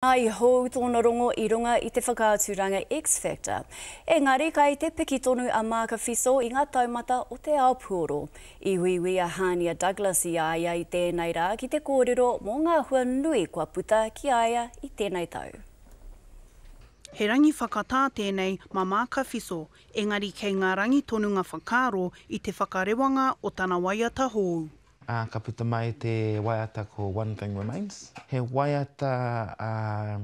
Ai hou tōna rongo I runga I te whakaaturanga X Factor. Engari, kai te piki tonu a Marka Fiso I ngā taumata o te Aopuoro. I wiwi a Hania Douglas I aia I tēnei rā ki te kōrero mō ngā hua nui kua puta ki aia I tēnei tau. He rangi whakatā tēnei ma Marka Fiso, engari kei ngā rangi tonu ngā whakaaro I te whakarewanga o tana waiata hou. Ka puta mai te waiata ko One Thing Remains. He waiata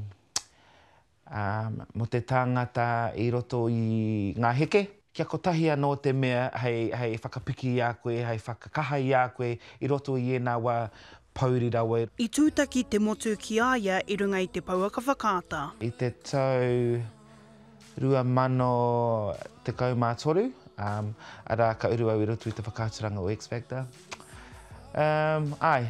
mo te tāngata I roto I ngā heke. Kia kotahi anō te mea hei whakapiki I a koe, hei whakakaha I a koe, I roto I ēnā wā paurira wai. I tūtaki te motu ki aia I runga I te pauaka whakaata. I te tau 2013, ara ka uru au I roto I te whakaaturanga o X Factor. I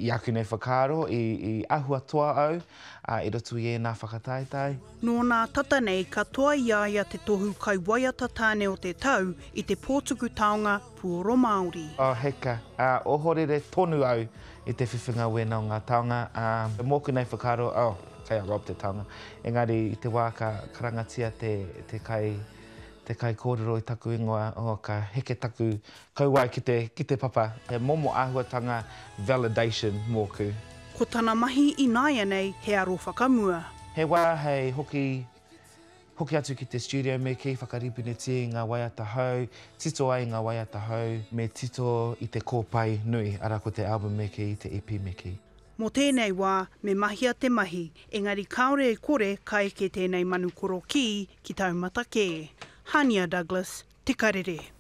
aku nei whakaaro, I ahua toa au, I roto I ēnā whakataetai. Nō nā tata nei, ka toa I aia te tohu kai waiata tāne o te tau I te pōtuku taonga Puoro Māori. Heka, o horere tonu au I te whiwhinga wena o ngā taonga. Mōku nei whakaaro, kei a rob te taonga. Engari, I te wā ka karangatia te kai kōrero I taku ingoa, ka heke taku kauai ki te papa. He momo āhuatanga validation mōku. Ko tana mahi I nāia nei, he aro whakamua. He wā hei hoki atu ki te studio me ki whakaripune tie ngā waiata hau, tito ai ngā waiata hau, me tito I te kōpai nui, ara ko te album me ki I te EP me ki. Mō tēnei wā, me mahia te mahi, engari kaore e kore kai ke tēnei manu koro ki taumata kē. Hania Douglas, Te Karere.